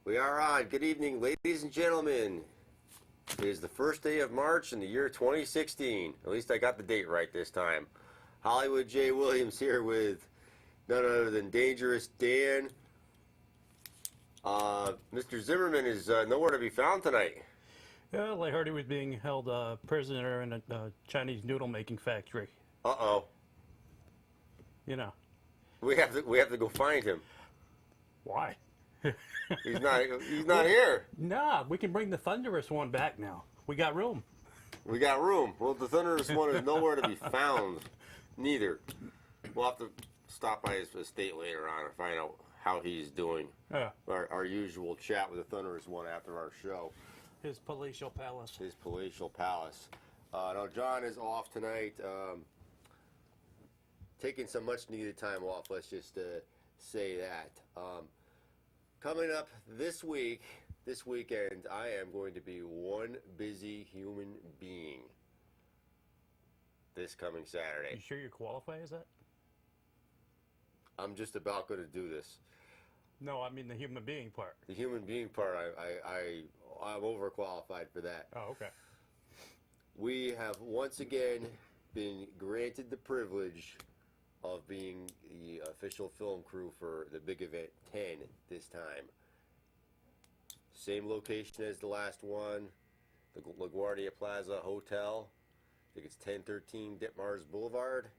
We are on. Good evening, ladies and gentlemen. It is the first day of March in the year 2016. At least I got the date right this time. Hollywood J. Williams here with none other than Dangerous Dan. Mr. Zimmerman is nowhere to be found tonight. Well, I heard he was being held prisoner in a Chinese noodle making factory. Uh-oh. You know. We have to go find him. Why? He's not here. Nah, we can bring the Thunderous one back now. We got room. We got room. Well, the Thunderous one is nowhere to be found. Neither. We'll have to stop by his estate later on and find out how he's doing. Yeah. Our usual chat with the Thunderous one after our show. His palatial palace. His palatial palace. No, John is off tonight. Taking some much needed time off, let's just say that. Coming up this weekend, I am going to be one busy human being this coming Saturday. You sure you qualify as that? I'm just about going to do this. No, I mean the human being part. The human being part, I'm overqualified for that. Oh, okay. We have once again been granted the privilege of being the official film crew for the Big Event 10 this time. Same location as the last one, the LaGuardia Plaza Hotel. I think it's 1013 Ditmars Boulevard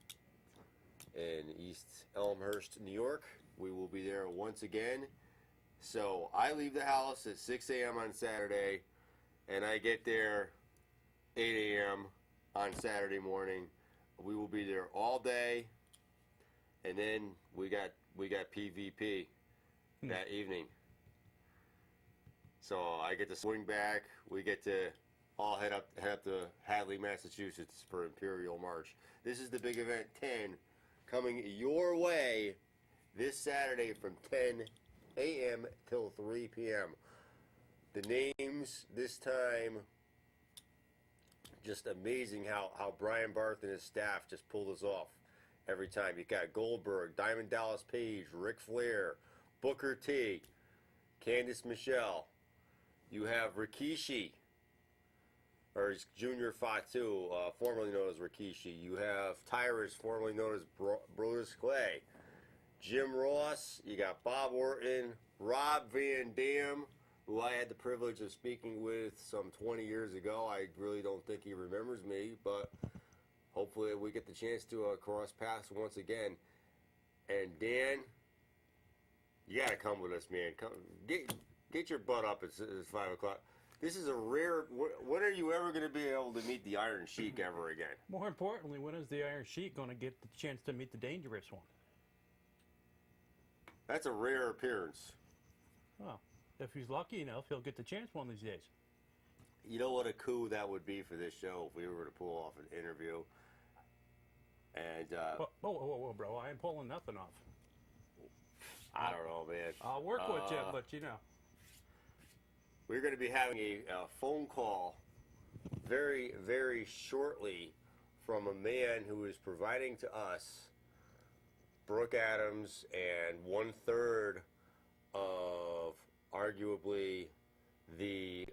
in East Elmhurst, New York. We will be there once again. So I leave the house at 6 a.m. on Saturday, and I get there 8 a.m. on Saturday morning. We will be there all day, and then we got PvP that evening. So I get to swing back. We get to all head up to Hadley, Massachusetts for Imperial March. This is the Big Event 10 coming your way this Saturday from 10 a.m. till 3 p.m. The names this time, just amazing how Brian Barth and his staff just pull this off every time. You got Goldberg, Diamond Dallas Page, Ric Flair, Booker T, Candice Michelle. You have Rikishi, or Junior Fatu, formerly known as Rikishi. You have Tyrus, formerly known as Brodus Clay. Jim Ross, you got Bob Orton, Rob Van Dam, who I had the privilege of speaking with some 20 years ago. I really don't think he remembers me, but hopefully we get the chance to cross paths once again. And Dan, you gotta come with us, man. Come, get your butt up. It's 5 o'clock. This is a rare. When are you ever going to be able to meet the Iron Sheik ever again? More importantly, when is the Iron Sheik going to get the chance to meet the Dangerous one? That's a rare appearance. Well, if he's lucky enough, he'll get the chance one of these days. You know what a coup that would be for this show if we were to pull off an interview. And whoa, bro! I ain't pulling nothing off. I don't know, man. I'll work with you, but you know. We're going to be having a phone call very, very shortly from a man who is providing to us Brooke Adams and 1/3 of arguably the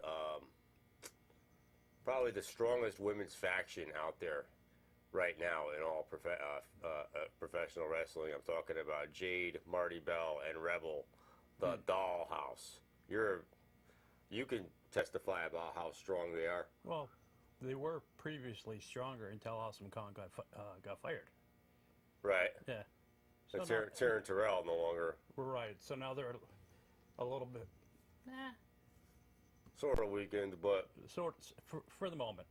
probably the strongest women's faction out there right now in all professional wrestling. I'm talking about Jade, Marty Bell, and Rebel, the Dollhouse. You can testify about how strong they are. Well, they were previously stronger until Awesome Kong got fired. Right. Yeah. So Taryn Terrell no longer. Right. So now they're a little bit. Sort of weakened, but for the moment.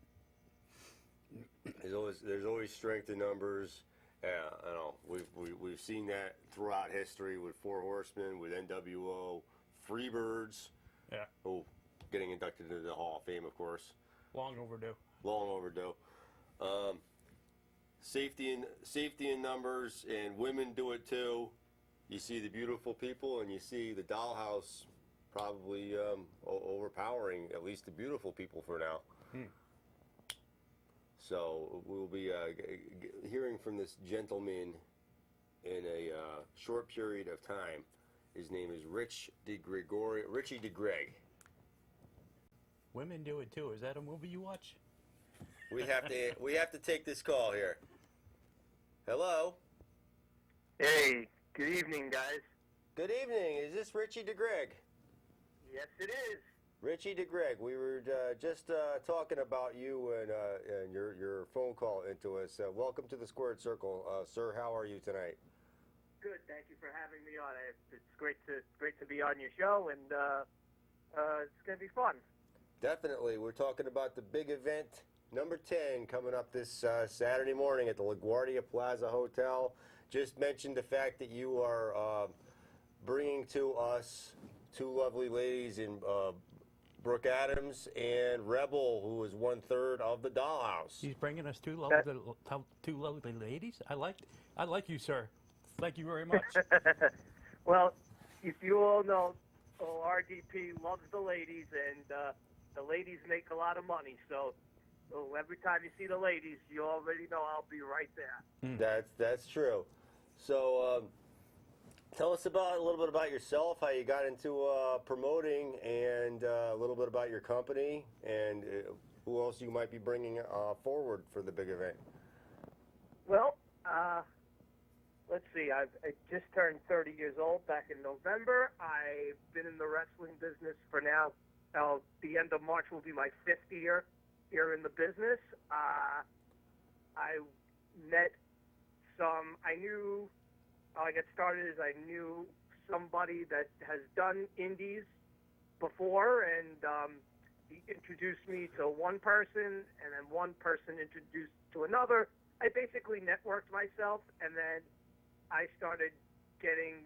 There's always strength in numbers. I know we've seen that throughout history with Four Horsemen, with NWO, Freebirds. Yeah. Oh, getting inducted into the Hall of Fame, of course. Long overdue. Long overdue. Safety in numbers, and women do it too. You see the beautiful people, and you see the Dollhouse probably overpowering at least the beautiful people for now. So we'll be hearing from this gentleman in a short period of time. His name is Richie DeGreg. Women do it too. Is that a movie you watch? We have to take this call here. Hello. Hey, good evening, guys. Good evening. Is this Richie DeGreg? Yes, it is. Richie DeGreg. We were just talking about you and your phone call into us. Welcome to the Squared Circle, sir. How are you tonight? Good. Thank you for having me on. It's great to be on your show, and it's gonna be fun. Definitely. We're talking about the big event, number 10, coming up this Saturday morning at the LaGuardia Plaza Hotel. Just mentioned the fact that you are bringing to us two lovely ladies in Brooke Adams and Rebel, who is 1/3 of the Dollhouse. He's bringing us two lovely ladies. I like you, sir. Thank you very much. Well, if you all know, RDP loves the ladies, and the ladies make a lot of money. So every time you see the ladies, you already know I'll be right there. That's true. So tell us a little bit about yourself, how you got into promoting, and a little bit about your company, and who else you might be bringing forward for the big event. Well, let's see. I just turned 30 years old back in November. I've been in the wrestling business for now. The end of March will be my 5th year here in the business. I met how I got started is I knew somebody that has done indies before, and he introduced me to one person, and then one person introduced to another. I basically networked myself, and then I started getting,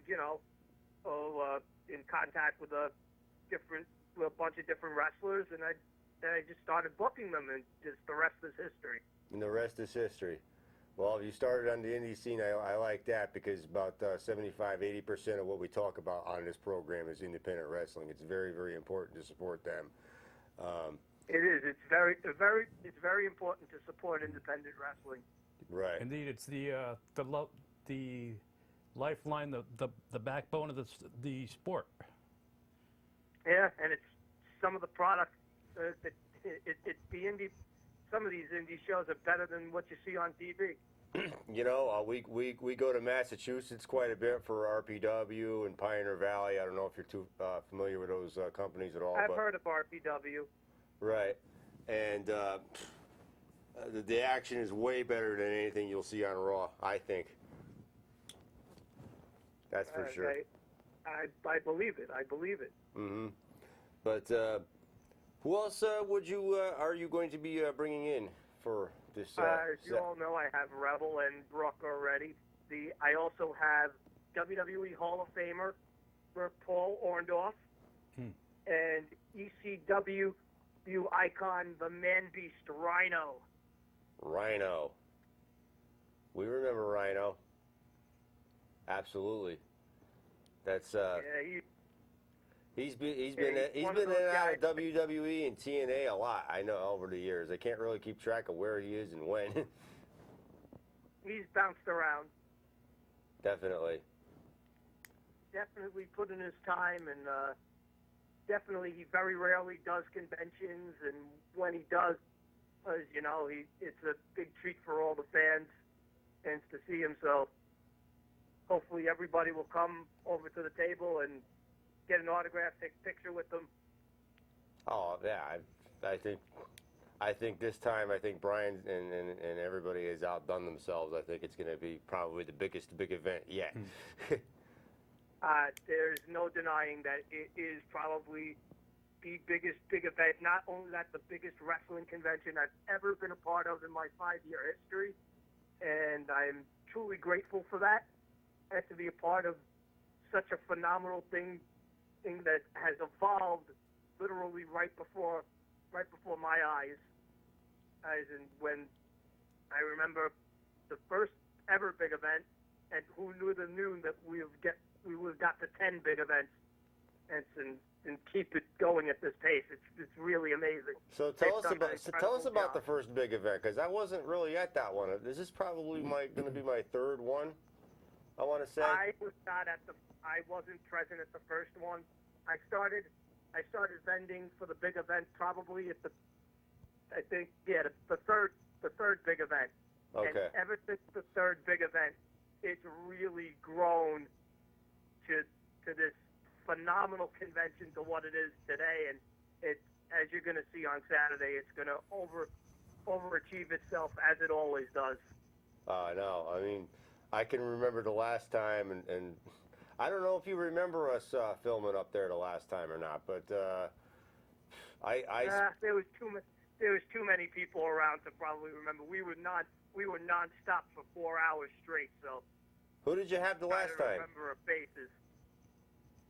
in contact with a bunch of different wrestlers, and I just started booking them, and just the rest is history. And the rest is history. Well, if you started on the indie scene, I like that, because about 75-80% of what we talk about on this program is independent wrestling. It's very, very important to support them. It is. It's very important to support independent wrestling. Right. Indeed, it's the lifeline, the backbone of the sport. Yeah, and it's some of the products some of these indie shows are better than what you see on TV. We go to Massachusetts quite a bit for RPW and Pioneer Valley. I don't know if you're too familiar with those companies at all. I've heard of RPW. Right, and the action is way better than anything you'll see on Raw, I think. That's for sure. I believe it. I believe it. Mm-hmm. But who else are you going to be bringing in for this? As you all know, I have Rebel and Brooke already. I also have WWE Hall of Famer for Paul Orndorff and ECW icon, the Man Beast Rhino. Rhino. We remember Rhino. Absolutely. That's he's been in and out of WWE and TNA a lot. I know over the years. I can't really keep track of where he is and when. He's bounced around. Definitely. Definitely put in his time, and definitely he very rarely does conventions, and when he does, it's a big treat for all the fans and to see him. So hopefully everybody will come over to the table and get an autograph, take a picture with them. Oh yeah, I think this time Brian and everybody has outdone themselves. I think it's going to be probably the biggest big event yet. There's no denying that it is probably the biggest big event. Not only that, the biggest wrestling convention I've ever been a part of in my 5-year history, and I'm truly grateful for that, and to be a part of such a phenomenal thing that has evolved literally right before my eyes. And when I remember the first ever big event, and who knew that we would have got to 10 big events and keep it going at this pace. It's really amazing. So tell us about the first big event, because I wasn't really at that one. This is probably going to be my third one. I want to say. I wasn't present at the first one. I started vending for the big event probably at the third big event. Okay. And ever since the third big event, it's really grown to this phenomenal convention to what it is today. And it's, as you're going to see on Saturday, it's going to overachieve itself as it always does. I know. I mean, I can remember the last time, and I don't know if you remember us filming up there the last time or not, but there was too many people around to probably remember. We were nonstop for 4 hours straight. So who did you have the last time? Remember faces.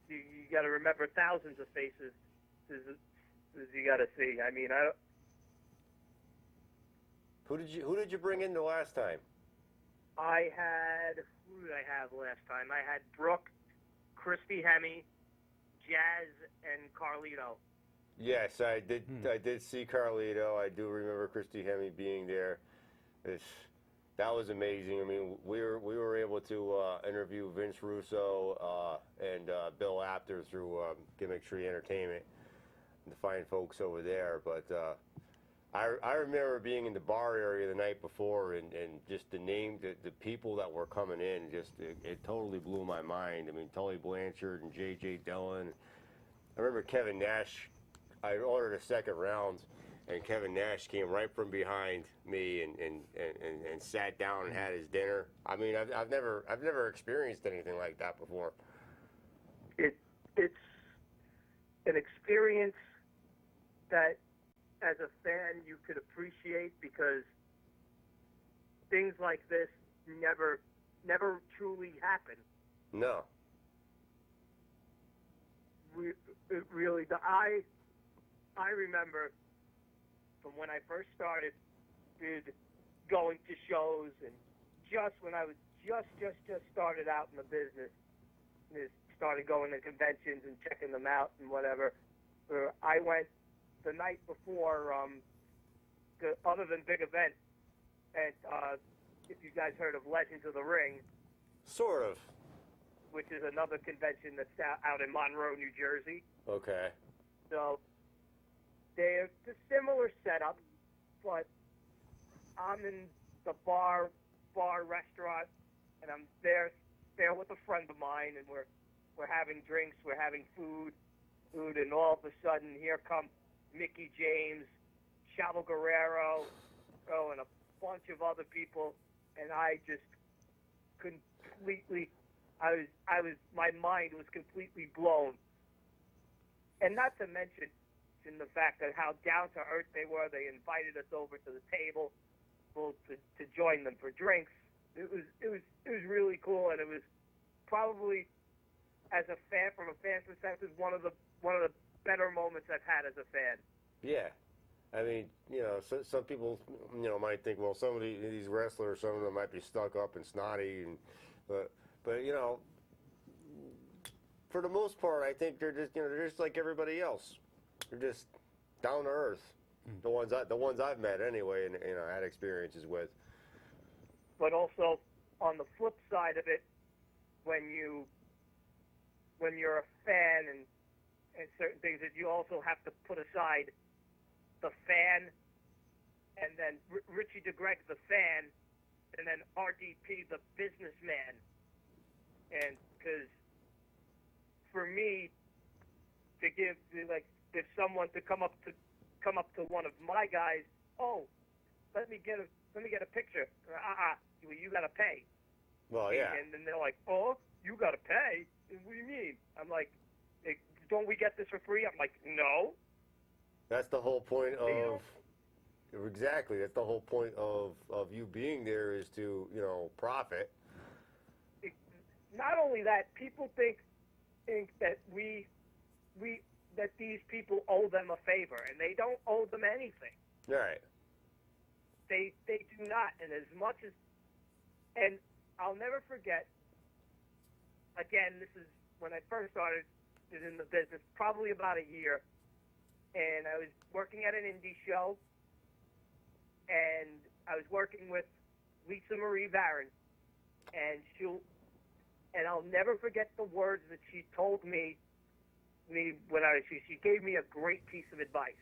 You got to remember thousands of faces. As you got to see. I mean, Who did you bring in the last time? Who did I have last time? I had Brooke, Christy Hemme, Jazz, and Carlito. Yes, I did. I did see Carlito. I do remember Christy Hemme being there. That was amazing. I mean, we were able to interview Vince Russo and Bill Apter through Gimmick Tree Entertainment, the fine folks over there. But I remember being in the bar area the night before, and just the people that were coming in, it totally blew my mind. I mean, Tully Blanchard and J.J. Dillon. I remember Kevin Nash. I ordered a second round, and Kevin Nash came right from behind me and sat down and had his dinner. I mean, I've never experienced anything like that before. It's an experience that, as a fan, you could appreciate, because things like this never truly happen. No. I remember from when I first started going to shows, and just when I was just started out in the business, started going to conventions and checking them out and whatever. I went the night before, other than big event, and if you guys heard of Legends of the Ring. Sort of. Which is another convention that's out in Monroe, New Jersey. Okay. So they're a similar setup, but I'm in the bar restaurant, and I'm there with a friend of mine, and we're having drinks, we're having food, and all of a sudden here come Mickey James, Chavo Guerrero, and a bunch of other people, and I just completely, my mind was completely blown. And not to mention the fact that how down to earth they were. They invited us over to the table to join them for drinks. It was really cool, and it was probably, as a fan, from a fan perspective, one of the better moments I've had as a fan. Yeah. I mean, some people, might think, well, some of these wrestlers, some of them might be stuck up and snotty, but for the most part, I think they're just like everybody else. They're just down to earth. The ones I've met anyway, and had experiences with. But also, on the flip side of it, when you're a fan and certain things, that you also have to put aside the fan, and then Richie DeGreg the fan, and then RDP the businessman. And because for me, if someone to come up to one of my guys, let me get a picture. You gotta pay. Well, yeah. And then they're like, you gotta pay? What do you mean? I'm like, don't we get this for free? I'm like, no. That's the whole point of. Exactly. That's the whole point of you being there, is to profit. Not only that, people think that that these people owe them a favor, and they don't owe them anything. Right. They do not, and as much as, and I'll never forget. Again, this is when I first started in the business, probably about a year, and I was working at an indie show, and I was working with Lisa Marie Varon, and and I'll never forget the words that she told me when she gave me a great piece of advice.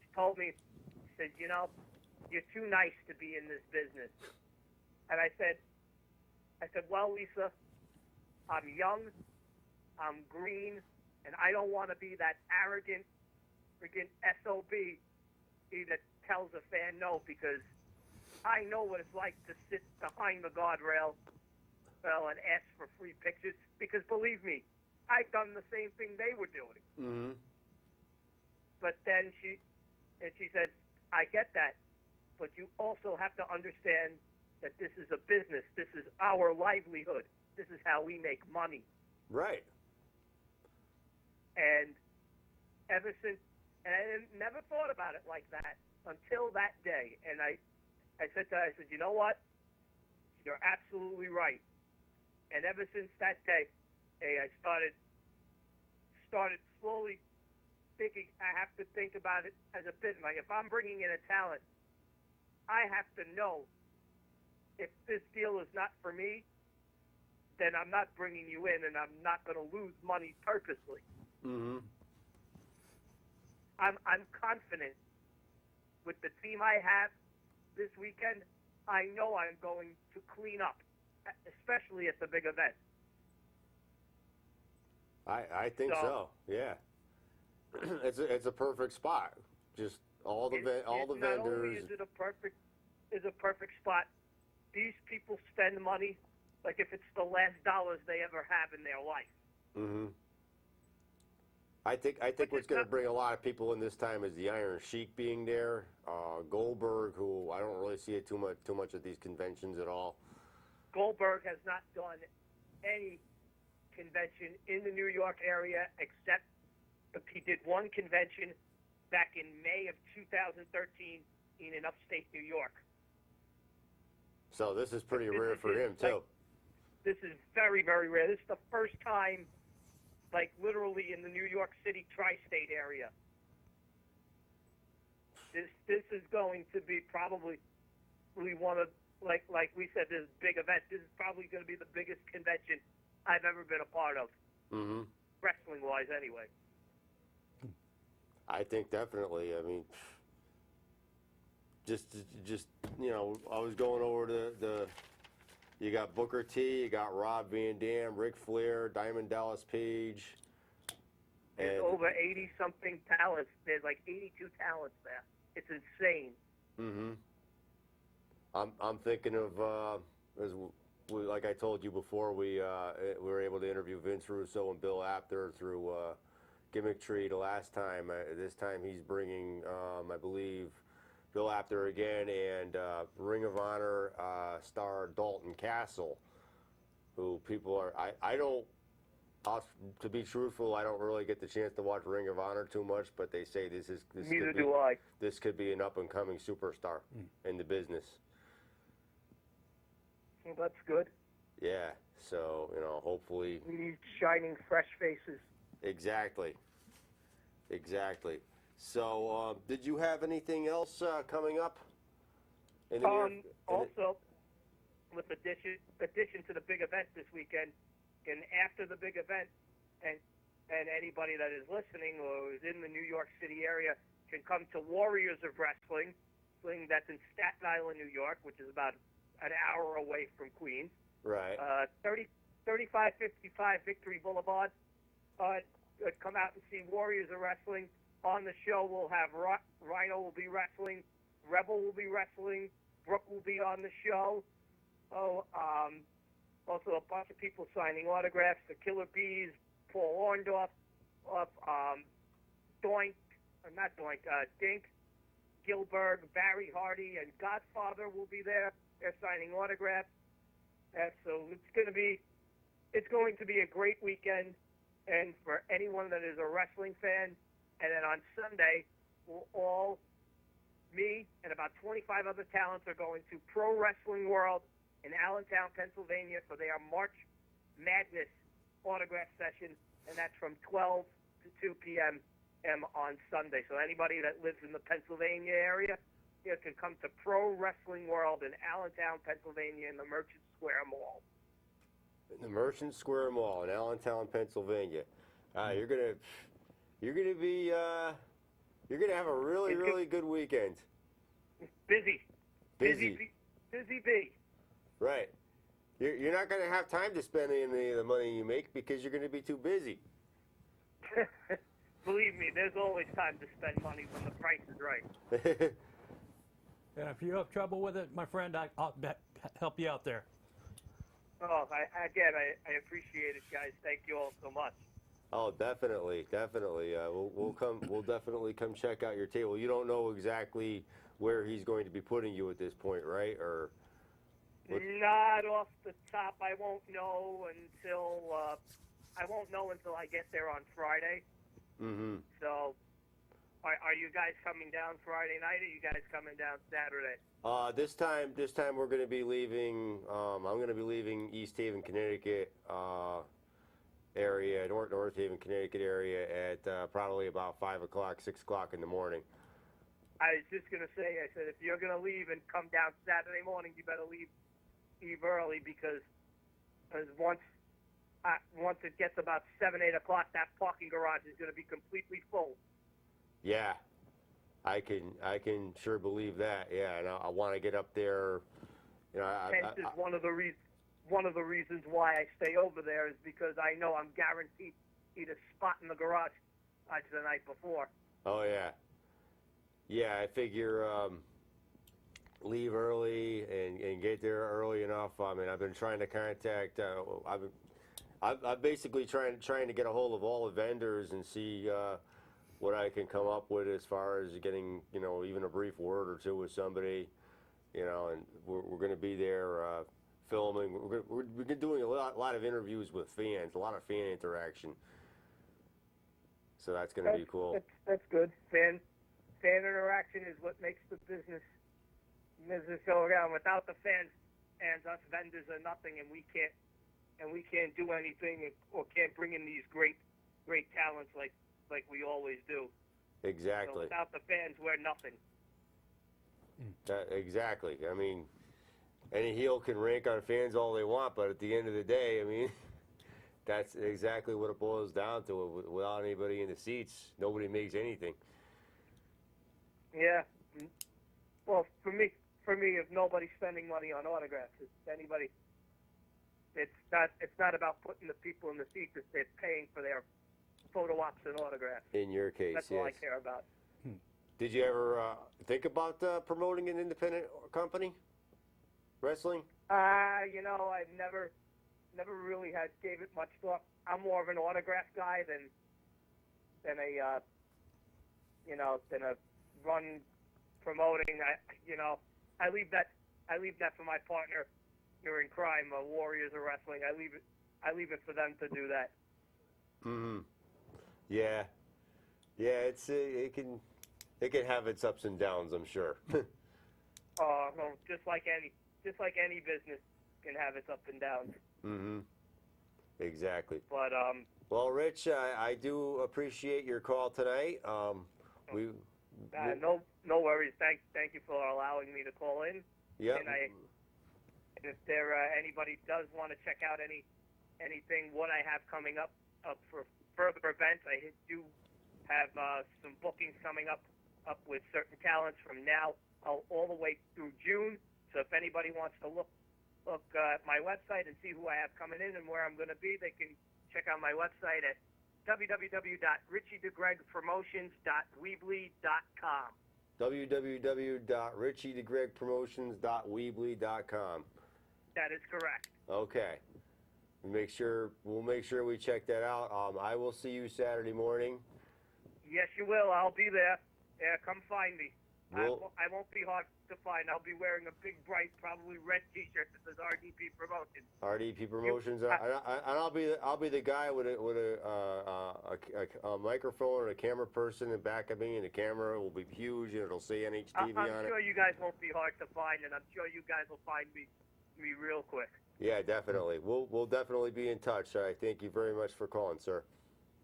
She told me, she said, you know, you're too nice to be in this business. And I said, well, Lisa, I'm young, I'm green, and I don't want to be that arrogant, freaking SOB that tells a fan no, because I know what it's like to sit behind the guardrail and ask for free pictures, because believe me, I've done the same thing they were doing. Mm-hmm. But then she said, I get that, but you also have to understand that this is a business. This is our livelihood. This is how we make money. Right. And ever since, and I never thought about it like that until that day. And I said to her, I said, you know what? You're absolutely right. And ever since that day, I started slowly thinking I have to think about it as a business. Like if I'm bringing in a talent, I have to know if this deal is not for me, then I'm not bringing you in, and I'm not going to lose money purposely. Mm-hmm. I'm confident with the team I have this weekend. I know I'm going to clean up, especially at the big event. I think so. Yeah. It's a perfect spot. Just all the vendors. Not only is it a perfect spot, these people spend money like if it's the last dollars they ever have in their life. Mm-hmm. I think what's going to bring a lot of people in this time is the Iron Sheik being there, Goldberg, who I don't really see it too much at these conventions at all. Goldberg has not done any convention in the New York area except he did one convention back in May of 2013 in upstate New York. So this is pretty rare for him too. This is very, very rare. This is the first time, like literally in the New York City tri-state area. This is going to be probably one of, like we said, this big event. This is probably going to be the biggest convention I've ever been a part of, Mm-hmm. wrestling-wise anyway. I think definitely. I mean, just you know, I was going over the. You got Booker T, you got Rob Van Dam, Ric Flair, Diamond Dallas Page. There's over 80-something talents. There's like 82 talents there. It's insane. Mm-hmm. I'm thinking of like I told you before, we were able to interview Vince Russo and Bill Apter through Gimmick Tree the last time. This time he's bringing, I believe, Bill Apter again and Ring of Honor star Dalton Castle, who people are. To be truthful, I don't really get the chance to watch Ring of Honor too much, but they say this Neither do I. This could be an up and coming superstar in the business. Well, that's good. Yeah, so, you know, hopefully. We need shining, fresh faces. Exactly. So, did you have anything else coming up? Also, with addition to the big event this weekend, and after the big event, and anybody that is listening or is in the New York City area can come to Warriors of Wrestling that's in Staten Island, New York, which is about an hour away from Queens. Right. 3555 Victory Boulevard. Come out and see Warriors of Wrestling. On the show, we'll have Rhino will be wrestling, Rebel will be wrestling, Brooke will be on the show. Also a bunch of people signing autographs. The Killer Bees, Paul Orndorff, Dink, Gilbert, Barry Hardy, and Godfather will be there. They're signing autographs. So it's going to be a great weekend, and for anyone that is a wrestling fan. And then on Sunday, me and about 25 other talents are going to Pro Wrestling World in Allentown, Pennsylvania for their March Madness autograph session, and that's from 12 to 2 p.m. on Sunday. So anybody that lives in the Pennsylvania area, can come to Pro Wrestling World in Allentown, Pennsylvania in the Merchant Square Mall. the Merchant Square Mall in Allentown, Pennsylvania. You're gonna have a really good weekend. Busy. Busy. Busy bee. Right. You're not gonna have time to spend any of the money you make because you're gonna be too busy. Believe me, there's always time to spend money when the price is right. And if you have trouble with it, my friend, I'll help you out there. Oh, I appreciate it, guys. Thank you all so much. Oh, definitely. We'll definitely come check out your table. You don't know exactly where he's going to be putting you at this point, right? Or not off the top. I won't know until I get there on Friday. Mm-hmm. So, are you guys coming down Friday night? Or are you guys coming down Saturday? This time we're going to be leaving. I'm going to be leaving East Haven, Connecticut area, North Haven, Connecticut area at probably about 5 o'clock, 6 o'clock in the morning. I was just gonna say. I said if you're gonna leave and come down Saturday morning, you better leave early because once it gets about 7, 8 o'clock, that parking garage is gonna be completely full. Yeah, I can sure believe that. Yeah, and I want to get up there. You know, Hence is one of the reasons why I stay over there is because I know I'm guaranteed a spot in the garage the night before. Oh yeah, yeah. I figure leave early and get there early enough. I mean, I've been trying to contact. I've basically trying to get a hold of all the vendors and see what I can come up with as far as getting, even a brief word or two with somebody, and we're going to be there filming. We've been doing a lot of interviews with fans, a lot of fan interaction. So that's going to be cool. That's good. Fan interaction is what makes the business go around. Without the fans, us vendors are nothing, and we can't do anything or can't bring in these great talents like we always do. Exactly. So without the fans, we're nothing. Exactly. I mean, any heel can rank on fans all they want, but at the end of the day, I mean, that's exactly what it boils down to. Without anybody in the seats, nobody makes anything. Yeah. Well, for me, if nobody's spending money on autographs, it's not about putting the people in the seats. It's paying for their photo ops and autographs. In your case, that's yes. all I care about. Did you ever think about promoting an independent company, wrestling? I've never really gave it much thought. I'm more of an autograph guy than a run promoting. I leave that for my partner here in crime, Warriors of Wrestling. I leave it for them to do that. Mm-hmm. Yeah. It can have its ups and downs, I'm sure. Well, just like any business can have its ups and downs. Mm-hmm. Exactly. But well, Rich, I do appreciate your call tonight. No worries. Thank you for allowing me to call in. Yeah. And if anybody does want to check out anything what I have coming up for further events, I do have some bookings coming up with certain talents from now all the way through June. So if anybody wants to look at my website and see who I have coming in and where I'm going to be, they can check out my website at www.richiedegregpromotions.weebly.com. www.richiedegregpromotions.weebly.com. That is correct. Okay. We'll make sure we check that out. I will see you Saturday morning. Yes, you will. I'll be there. Yeah, come find me. I We'll- won't be hard to find. I'll be wearing a big, bright, probably red T-shirt that says RDP Promotions. RDP Promotions, and I'll be the guy with a microphone and a camera person in back of me, and the camera will be huge and it'll say NHTV I'm on sure it. you guys won't be hard to find, and I'm sure you guys will find me real quick. Yeah, definitely. We'll definitely be in touch. I thank you very much for calling, sir.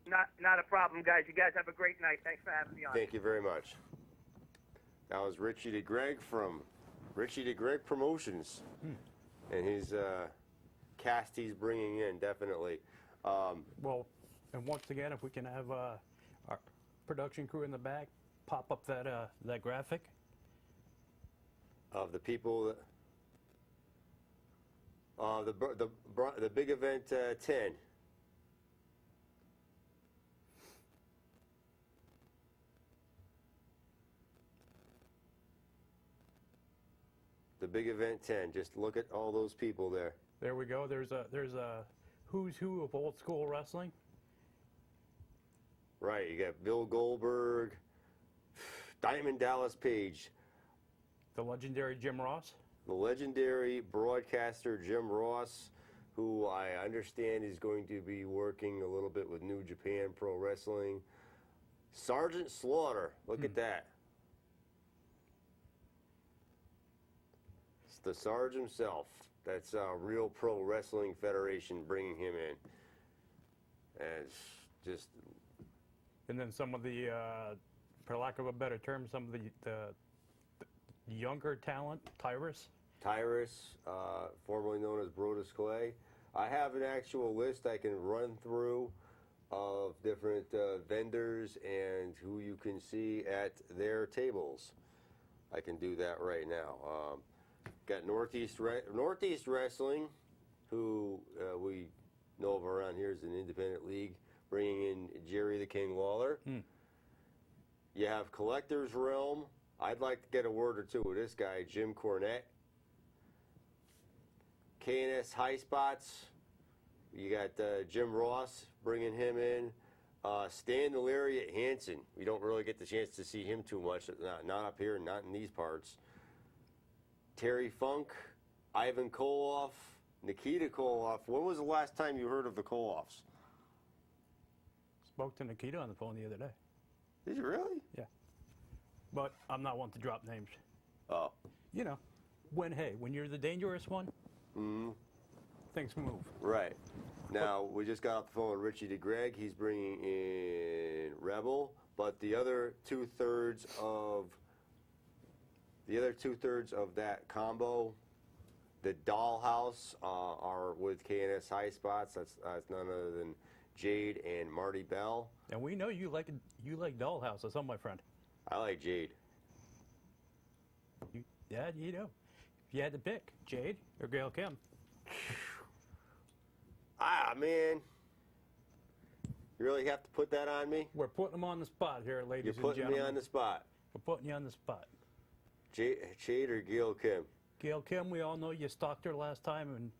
Not a problem, guys. You guys have a great night. Thanks for having me on. Thank you very much. That was Richie DeGreg from Richie DeGreg Promotions, and cast he's bringing in, definitely. Well, and once again, if we can have our production crew in the back pop up that graphic. Of the people that, the big event 10. The big event 10. Just look at all those people there. There we go. There's a who's who of old school wrestling. Right, you got Bill Goldberg, Diamond Dallas Page, The legendary Jim Ross. the legendary broadcaster Jim Ross, who I understand is going to be working a little bit with New Japan Pro Wrestling. Sergeant Slaughter, look at that. It's the Sarge himself. That's Real Pro Wrestling Federation bringing him in. And it's just, And then some of the, for lack of a better term, some of the younger talent, Tyrus. Tyrus, formerly known as Brodus Clay. I have an actual list I can run through of different vendors and who you can see at their tables. I can do that right now. Got Northeast Wrestling, who we know of around here as an independent league, bringing in Jerry the King Lawler. You have Collector's Realm. I'd like to get a word or two with this guy, Jim Cornette. K&S High Spots. You got Jim Ross bringing him in. Stan the Lariat Hansen. We don't really get the chance to see him too much. Not up here, not in these parts. Terry Funk, Ivan Koloff, Nikita Koloff. When was the last time you heard of the Koloffs? Spoke to Nikita on the phone the other day. Did you really? Yeah. But I'm not one to drop names. Oh. You know, when you're the dangerous one, things move. Right. Now, we just got off the phone with Richie DeGreg. He's bringing in Rebel, but the other two-thirds of that combo, the Dollhouse, are with K&S High Spots. That's none other than Jade and Marty Bell. And we know you like Dollhouse, that's all, my friend. I like Jade. Yeah, you know. If you had to pick, Jade or Gail Kim. Ah, man. You really have to put that on me? We're putting them on the spot here, You're ladies and putting gentlemen. me on the spot. We're putting you on the spot. Jade or Gail Kim? Gail Kim, we all know you stalked her last time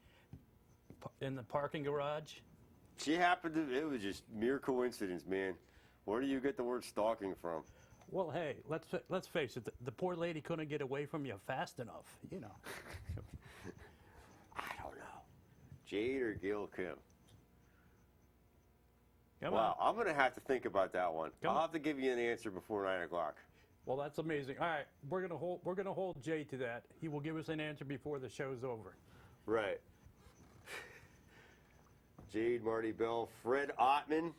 in the parking garage. She happened to, it was just mere coincidence, man. Where do you get the word stalking from? Well, hey, let's face it. The poor lady couldn't get away from you fast enough, you know. I don't know. Jade or Gail Kim? Come Wow, on. I'm going to have to think about that one. Come I'll on. have to give you an answer before 9 o'clock. Well, that's amazing. All right, we're gonna hold Jay to that. He will give us an answer before the show's over. Right. Jade, Marty Bell, Fred Ottman,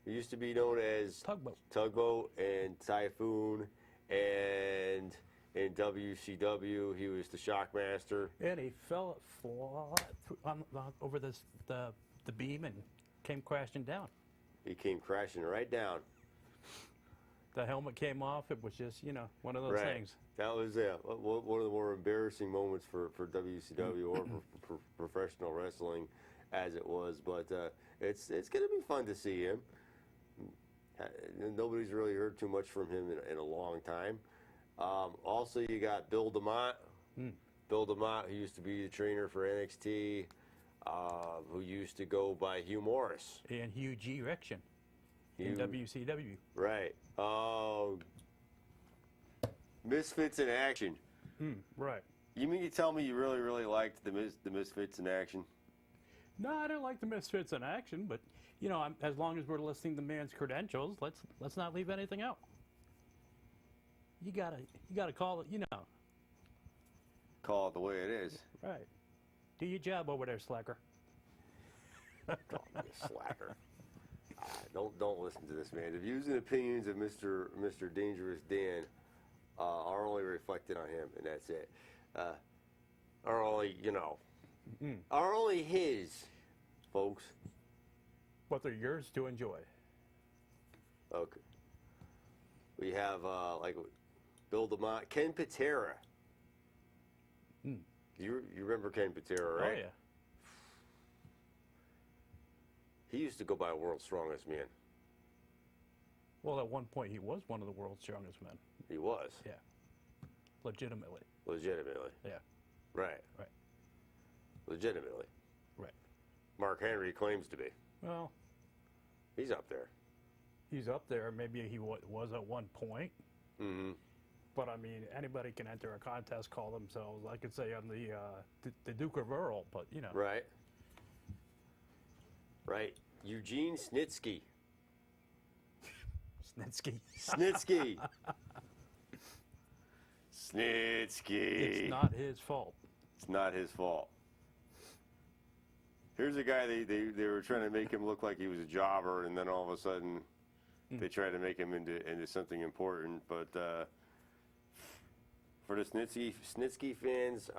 who used to be known as Tugboat. and Typhoon, and in WCW, he was the Shockmaster. And he fell flat over the beam and came crashing down. He came crashing right down. The helmet came off. It was just, you know, one of those Right. things. That was one of the more embarrassing moments for WCW or for professional wrestling, as it was. But it's going to be fun to see him. Nobody's really heard too much from him in a long time. Also, you got Bill DeMott. Bill DeMott, who used to be the trainer for NXT, who used to go by Hugh Morris. And Hugh G. Rection in WCW. Right. Misfits in Action. Right. You mean to tell me you really, really liked the Misfits in Action? No, I don't like the Misfits in action, but you know, as long as we're listing the man's credentials, let's not leave anything out. You gotta call it, you know. Call it the way it is. Right. Do your job over there, slacker. Call me a slacker. Don't listen to this man. The views and opinions of Mr. Dangerous Dan are only reflected on him, and that's it. Are only, you know, are only his, folks. But they're yours to enjoy. Okay. We have like Bill DeMott, Ken Patera. You remember Ken Patera, right? Oh, yeah. He used to go by World's Strongest Man. Well, at one point, he was one of the world's strongest men. He was. Yeah. Legitimately. Legitimately. Yeah. Right. Right. Legitimately. Right. Mark Henry claims to be. Well, He's up there. he's up there. Maybe he was at one point. Mm-hmm. But, I mean, anybody can enter a contest, call themselves, I could say, I'm the Duke of Earl, but, you know. Right. Right. Eugene Snitsky. Snitsky. Snitsky. Snitsky. It's not his fault. It's not his fault. Here's a guy they were trying to make him look like he was a jobber, and then all of a sudden they tried to make him into something important. But for the Snitsky fans,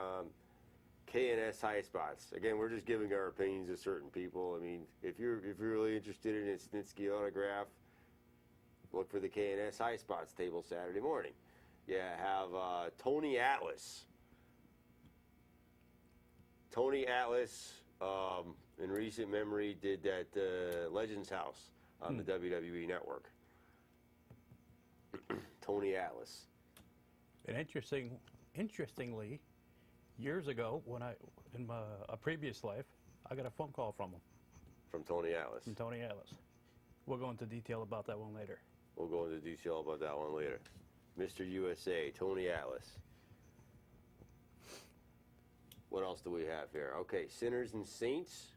K&S High Spots. Again, we're just giving our opinions to certain people. I mean, if you're really interested in a Snitsky autograph, look for the K&S High Spots table Saturday morning. You have Tony Atlas. Tony Atlas, in recent memory, did that Legends House on the WWE Network. Tony Atlas. And interestingly, years ago, when in a previous life, I got a phone call from him, From Tony Atlas. from Tony Atlas. We'll go into detail about that one later. We'll go into detail about that one later. Mr. USA, Tony Atlas. What else do we have here? Okay, Sinners and Saints.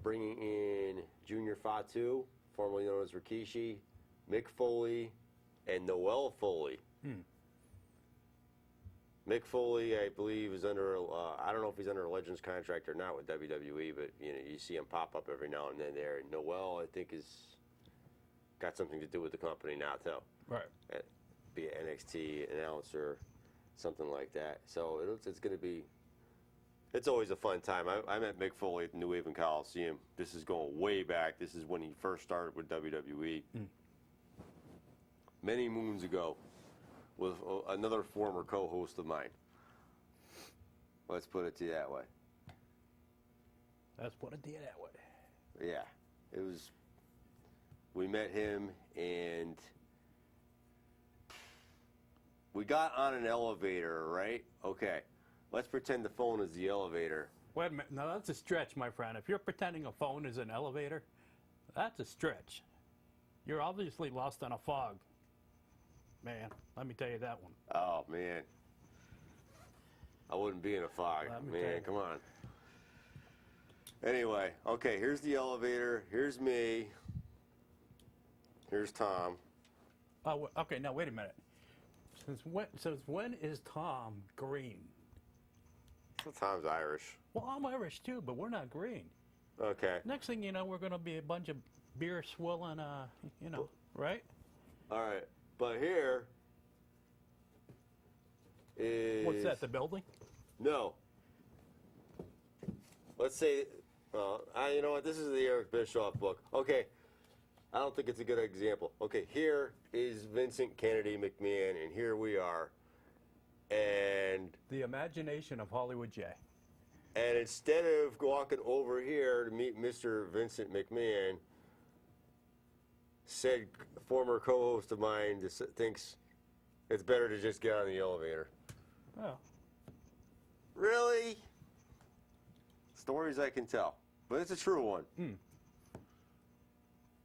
Bringing in Junior Fatu, formerly known as Rikishi, Mick Foley, and Noel Foley. Mick Foley, I believe, is under, I don't know if he's under a Legends contract or not with WWE, but you see him pop up every now and then there. And Noel, I think, is got something to do with the company now, too. Right. Be an NXT announcer, something like that. So it's going to be, it's always a fun time. I met Mick Foley at the New Haven Coliseum. This is going way back. This is when he first started with WWE. Many moons ago, with another former co-host of mine. Let's put it to you that way. That's what it did that way. Yeah, it was. We met him and we got on an elevator, right? Okay, let's pretend the phone is the elevator. Wait a minute. Now, that's a stretch, my friend. If you're pretending a phone is an elevator, that's a stretch. You're obviously lost in a fog. Man, let me tell you that one. Oh, man. I wouldn't be in a fog. Let me tell Man, you. come on. Anyway, okay, here's the elevator. Here's me. Here's Tom. Oh, okay. Now wait a minute. Since when is Tom green? Tom's Irish. Well, I'm Irish too, but we're not green. Okay. Next thing you know, we're going to be a bunch of beer swilling, right? All right. But here is... What's that? The building? No. Let's say... you know what? This is the Eric Bischoff book. Okay. I don't think it's a good example. Okay, here is Vincent Kennedy McMahon, and here we are. And The imagination of Hollywood J. instead of walking over here to meet Mr. Vincent McMahon, said former co-host of mine thinks it's better to just get on the elevator. Oh. Really? Stories I can tell. But it's a true one.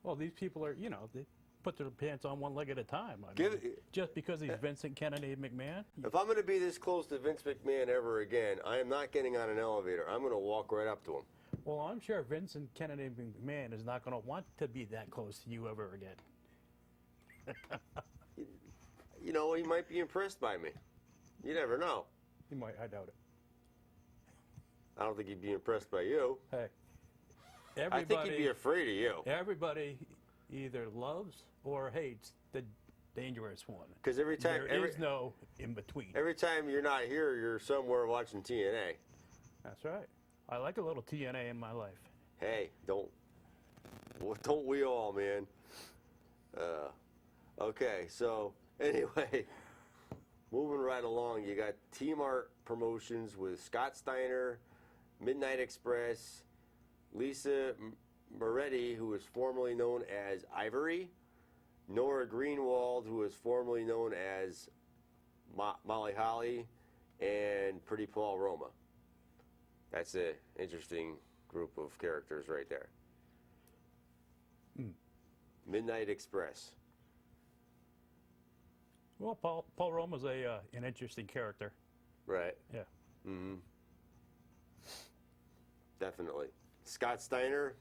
Well, these people are, they put their pants on one leg at a time. I Give mean, it- just because he's Vincent Kennedy McMahon? If I'm going to be this close to Vince McMahon ever again, I am not getting on an elevator. I'm going to walk right up to him. Well, I'm sure Vincent Kennedy McMahon is not going to want to be that close to you ever again. You know, he might be impressed by me. You never know. He might, I doubt it. I don't think he'd be impressed by you. Hey, I think he'd be afraid of you. everybody either loves or hates the dangerous one. Because every time, There is no in between. every time you're not here, you're somewhere watching TNA. That's right. I like a little TNA in my life. Hey, don't we all, man? Okay, so anyway, moving right along, you got Team Art Promotions with Scott Steiner, Midnight Express, Lisa Moretti, who is formerly known as Ivory, Nora Greenwald, who is formerly known as Molly Holly, and Pretty Paul Roma. That's an interesting group of characters right there. Midnight Express. Well, Paul Roma's an interesting character. Right. Yeah. Mm-hmm. Definitely. Scott Steiner.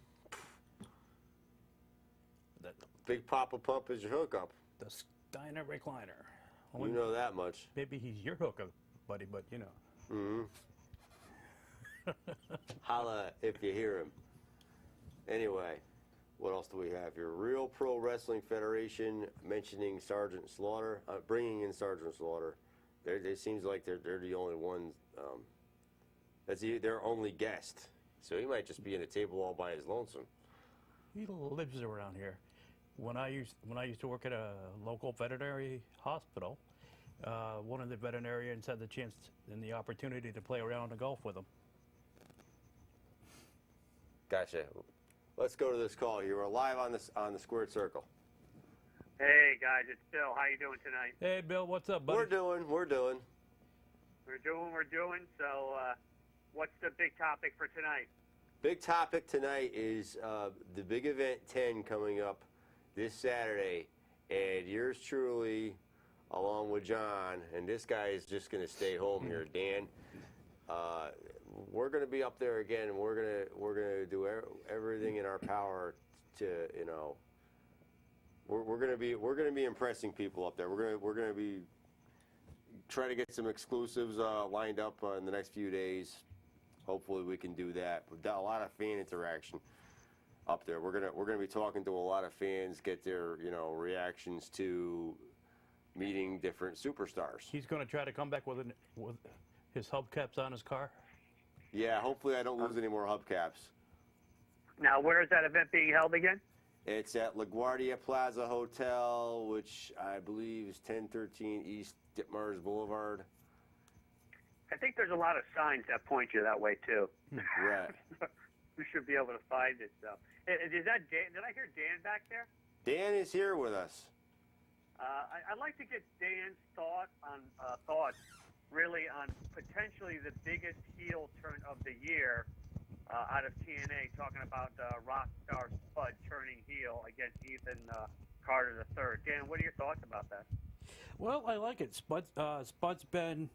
The, Big Papa Pump is your hookup. the Steiner recliner. You know that much. Maybe he's your hookup, buddy, but you know. Mm-hmm. Holla if you hear him. Anyway, what else do we have here? Real Pro Wrestling Federation mentioning Sergeant Slaughter, bringing in Sergeant Slaughter. It seems like they're the only ones. That's their only guest. So he might just be in a table all by his lonesome. He lives around here. When I used to work at a local veterinary hospital, one of the veterinarians had the chance and the opportunity to play around and golf with him. Gotcha. Let's go to this call here. We're live on the Squared Circle. Hey guys, it's Bill. How you doing tonight? Hey, Bill, what's up, buddy? We're doing. We're doing. So, what's the big topic for tonight? Big topic tonight is the big event 10 coming up this Saturday, and yours truly, along with John, and this guy is just going to stay home here, Dan. We're going to be up there again, and we're gonna do everything in our power to, you know. We're going to be impressing people up there. We're going to be trying to get some exclusives lined up in the next few days. Hopefully we can do that. We've got a lot of fan interaction up there. We're gonna be talking to a lot of fans, get their reactions to meeting different superstars. He's going to try to come back with his hubcaps on his car. Yeah, hopefully I don't lose any more hubcaps. Now, where is that event being held again? It's at LaGuardia Plaza Hotel, which I believe is 1013 East Ditmars Boulevard. I think there's a lot of signs that point you that way too. Right. We should be able to find it. So, is that Dan? Did I hear Dan back there? Dan is here with us. I'd like to get Dan's thoughts really on potentially the biggest heel turn of the year out of TNA, talking about Rockstar Spud turning heel against Ethan Carter III. Dan, what are your thoughts about that? Well, I like it. Spud's been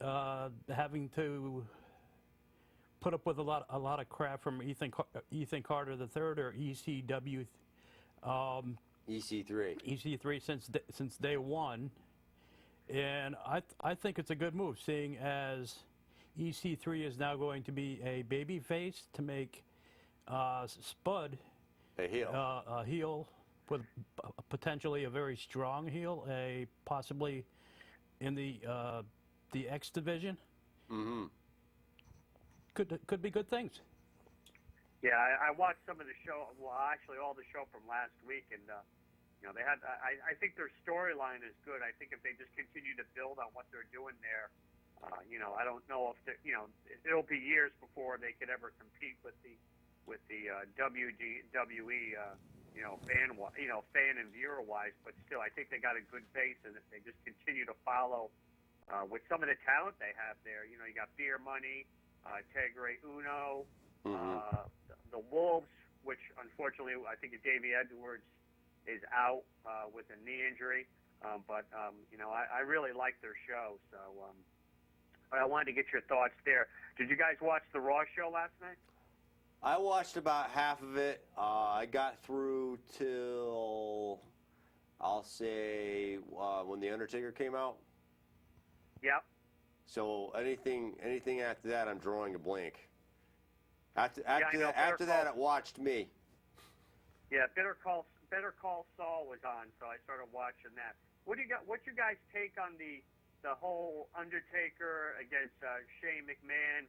having to put up with a lot of crap from Ethan Carter III or ECW. EC3. EC3 since day one, and I think it's a good move, seeing as EC3 is now going to be a baby face to make Spud A heel. a heel with potentially a very strong heel, possibly in the X division. Mm-hmm. Could be good things. Yeah, I watched some of the show. Well, actually, all the show from last week, and they had. I think their storyline is good. I think if they just continue to build on what they're doing there, I don't know if it'll be years before they could ever compete with the WWE, fan and viewer wise. But still, I think they got a good base, and if they just continue to follow with some of the talent they have there, you got Beer Money, Tegre Uno. Mm-hmm. The Wolves, which unfortunately I think Davey Edwards is out with a knee injury, but I really like their show, so I wanted to get your thoughts there. Did you guys watch the Raw show last night? I watched about half of it. I got through till I'll say when the Undertaker came out. Yep. So anything after that, I'm drawing a blank. After that, it watched me. Yeah, Better Call Saul was on, so I started watching that. What's your guys' take on the whole Undertaker against Shane McMahon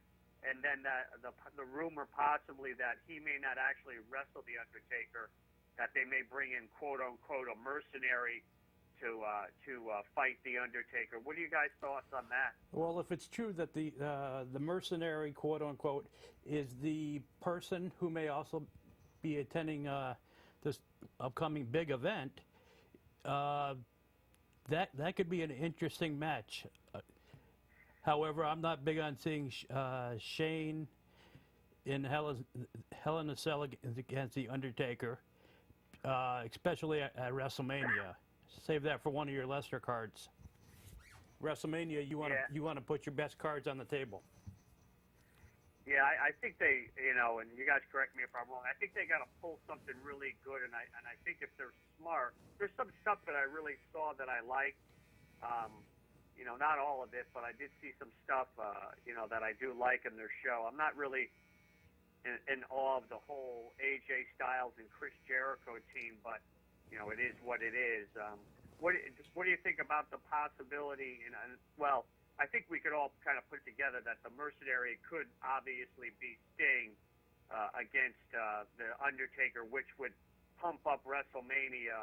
and then the rumor possibly that he may not actually wrestle the Undertaker, that they may bring in quote unquote a mercenary to fight the Undertaker. What are you guys' thoughts on that? Well, if it's true that the mercenary, quote unquote, is the person who may also be attending this upcoming big event, that could be an interesting match. However, I'm not big on seeing Shane in Hell in a Cell against the Undertaker, especially at WrestleMania. Save that for one of your lesser cards. WrestleMania, you want to put your best cards on the table. Yeah, I think they, and you guys correct me if I'm wrong. I think they got to pull something really good, and I think if they're smart, there's some stuff that I really saw that I liked. Not all of it, but I did see some stuff, that I do like in their show. I'm not really in awe of the whole AJ Styles and Chris Jericho team, but it is what it is. What do you think about the possibility? Well, I think we could all kind of put together that the mercenary could obviously be Sting against the Undertaker, which would pump up WrestleMania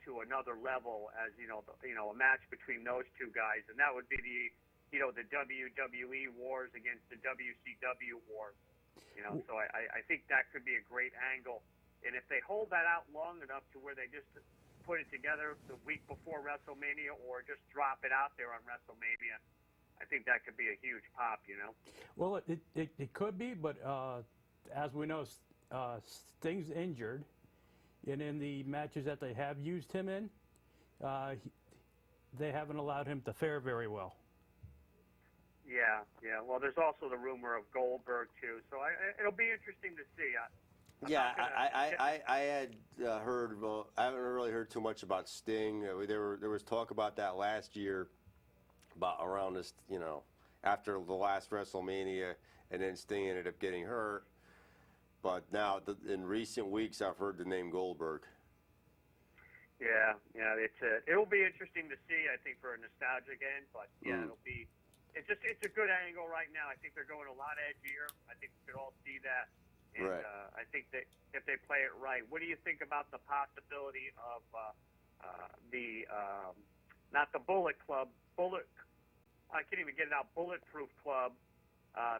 to another level, as a match between those two guys, and that would be the WWE wars against the WCW wars. So I think that could be a great angle, and if they hold that out long enough to where they just put it together the week before WrestleMania, or just drop it out there on WrestleMania, I think that could be a huge pop. Well, it could be, but as we know, Sting's injured. And in the matches that they have used him in, they haven't allowed him to fare very well. Yeah. Well, there's also the rumor of Goldberg too, so it'll be interesting to see. I had heard. Well, I haven't really heard too much about Sting. There was talk about that last year, about around this, after the last WrestleMania, and then Sting ended up getting hurt. But now, in recent weeks, I've heard the name Goldberg. Yeah, it'll be interesting to see. I think for a nostalgic end, but it'll be. It's a good angle right now. I think they're going a lot edgier. I think we could all see that, and right. I think that if they play it right, what do you think about the possibility of not the Bullet Club, I can't even get it out, Bulletproof Club.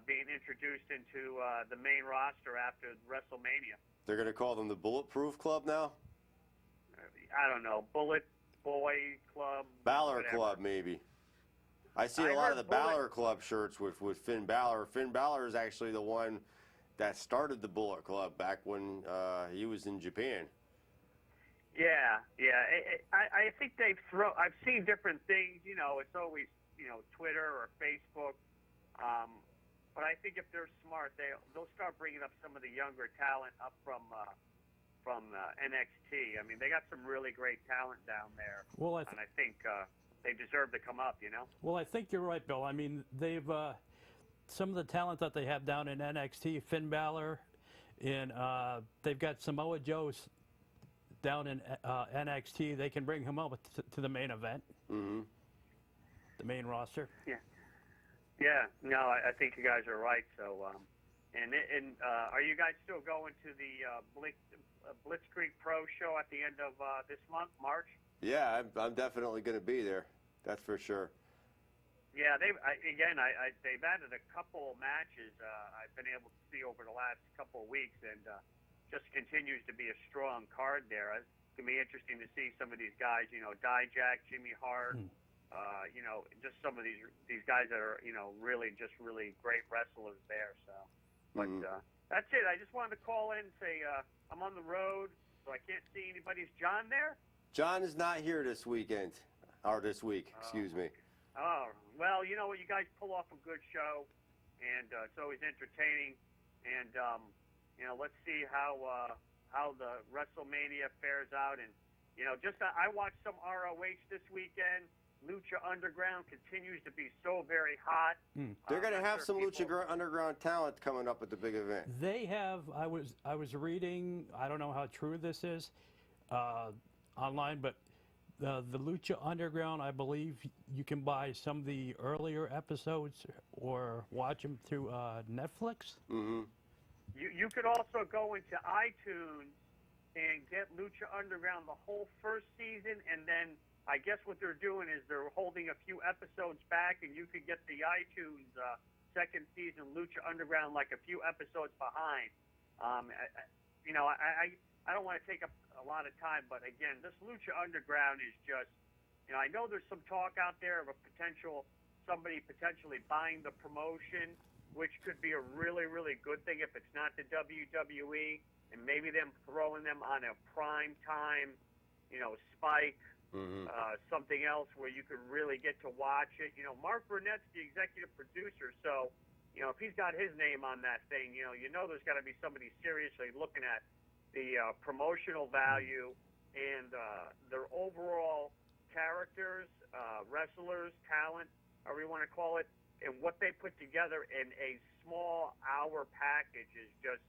Being introduced into the main roster after WrestleMania. They're going to call them the Bulletproof Club now? I don't know. Bullet Boy Club. Balor whatever. Club, maybe. I see a lot of the Balor Club shirts with Finn Balor. Finn Balor is actually the one that started the Bullet Club back when he was in Japan. Yeah. I think I've seen different things. It's always, Twitter or Facebook. But I think if they're smart, they'll start bringing up some of the younger talent up from NXT. I mean, they got some really great talent down there, and I think they deserve to come up. Well, I think you're right, Bill. I mean, they've some of the talent that they have down in NXT, Finn Balor, and they've got Samoa Joe down in NXT. They can bring him up to the main event, the main roster. Yeah, no, I think you guys are right. So, and are you guys still going to the Blitzkrieg Pro show at the end of this month, March? Yeah, I'm definitely going to be there. That's for sure. Yeah, they've added a couple matches I've been able to see over the last couple of weeks, and just continues to be a strong card there. It's going to be interesting to see some of these guys. Dijak, Jimmy Hart. Just some of these guys that are, really great wrestlers there. So, but that's it. I just wanted to call in and say I'm on the road, so I can't see anybody. Is John there? John is not here this weekend, or this week, excuse me. Oh, well, you know what? You guys pull off a good show, and it's always entertaining. And, let's see how the WrestleMania fares out. And, I watched some ROH this weekend. Lucha Underground continues to be so very hot. They're going to have some Lucha Underground talent coming up at the big event. They have. I was reading. I don't know how true this is online, but the Lucha Underground, I believe you can buy some of the earlier episodes or watch them through Netflix. Mm-hmm. You could also go into iTunes and get Lucha Underground the whole first season, and then I guess what they're doing is they're holding a few episodes back, and you could get the iTunes second season Lucha Underground like a few episodes behind. I don't want to take up a lot of time, but again, this Lucha Underground is just, I know there's some talk out there of somebody potentially buying the promotion, which could be a really, really good thing if it's not the WWE, and maybe them throwing them on a prime time, Spike, something else where you could really get to watch it. Mark Burnett's the executive producer, so, if he's got his name on that thing, there's got to be somebody seriously looking at the promotional value and their overall characters, wrestlers, talent, however you want to call it, and what they put together in a small hour package is just,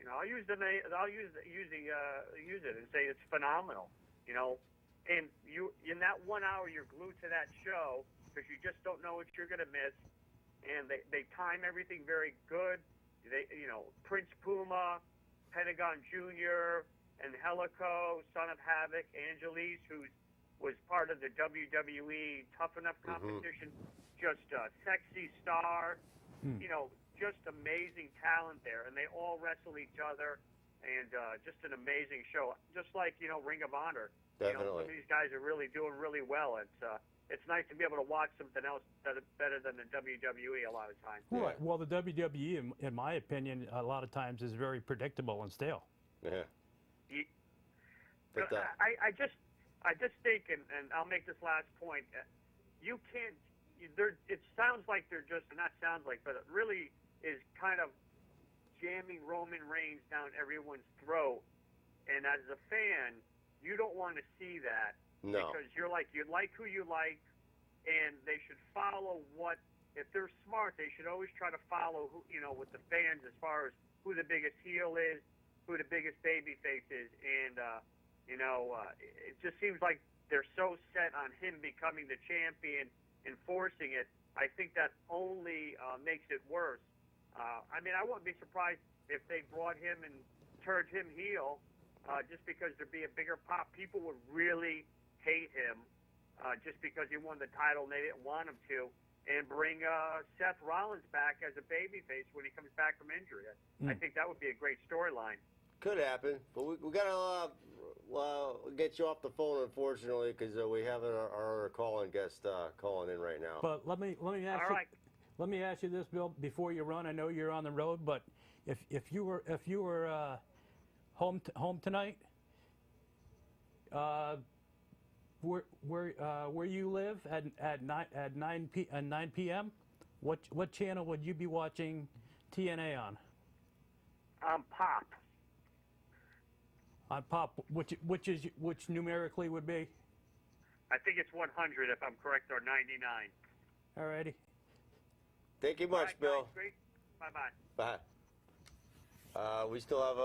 I'll use it and say it's phenomenal, and you, in that 1 hour, you're glued to that show because you just don't know what you're going to miss, and they time everything very good. Prince Puma, Pentagon Jr., and Helico, Son of Havoc, Angelise, who was part of the WWE Tough Enough competition, just a sexy star, just amazing talent there, and they all wrestle each other, and just an amazing show, just like Ring of Honor. Definitely. Some of these guys are really doing really well. It's nice to be able to watch something else better than the WWE a lot of times. Right. Well, the WWE, in my opinion, a lot of times is very predictable and stale. Yeah. But I just think, and I'll make this last point. You can't. It sounds like they're just not sounds like, but it really is kind of jamming Roman Reigns down everyone's throat. And as a fan, you don't want to see that. No. Because you like who you like, and they should follow if they're smart, they should always try to follow with the fans as far as who the biggest heel is, who the biggest baby face is, and it just seems like they're so set on him becoming the champion, enforcing it. I think that only makes it worse. I wouldn't be surprised if they brought him and turned him heel, just because there'd be a bigger pop. People would really hate him just because he won the title and they didn't want him to, and bring Seth Rollins back as a babyface when he comes back from injury. I think that would be a great storyline. Could happen, but we got to get you off the phone, unfortunately, because we have our calling guest calling in right now. But let me ask All right. Let me ask you this, Bill, before you run. I know you're on the road, but if you were home tonight, where you live at 9 p.m., what channel would you be watching TNA on? Pop. On Pop, which numerically would be? I think it's 100 if I'm correct, or 99. Alrighty. Thank you much, All right, Bill. guys, great. Bye-bye. Bye. We still have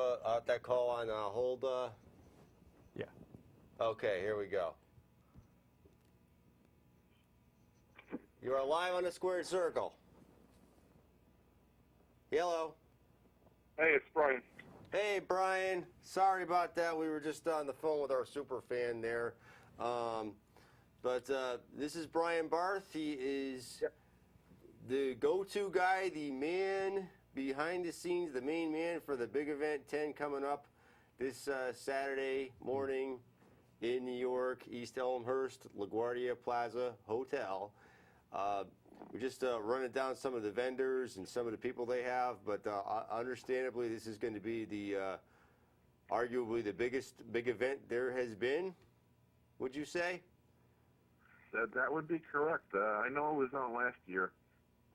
that call on hold. Yeah. Okay, here we go. You are live on the Squared Circle. Hello. Hey, it's Brian. Hey, Brian. Sorry about that. We were just on the phone with our super fan there. But this is Brian Barth. He is the go-to guy, the man behind the scenes, the main man for the big event 10 coming up this Saturday morning in New York, East Elmhurst, LaGuardia Plaza Hotel. We're just running down some of the vendors and some of the people they have, but understandably, this is going to be the arguably the biggest big event there has been. Would you say? That would be correct. I know it was on last year,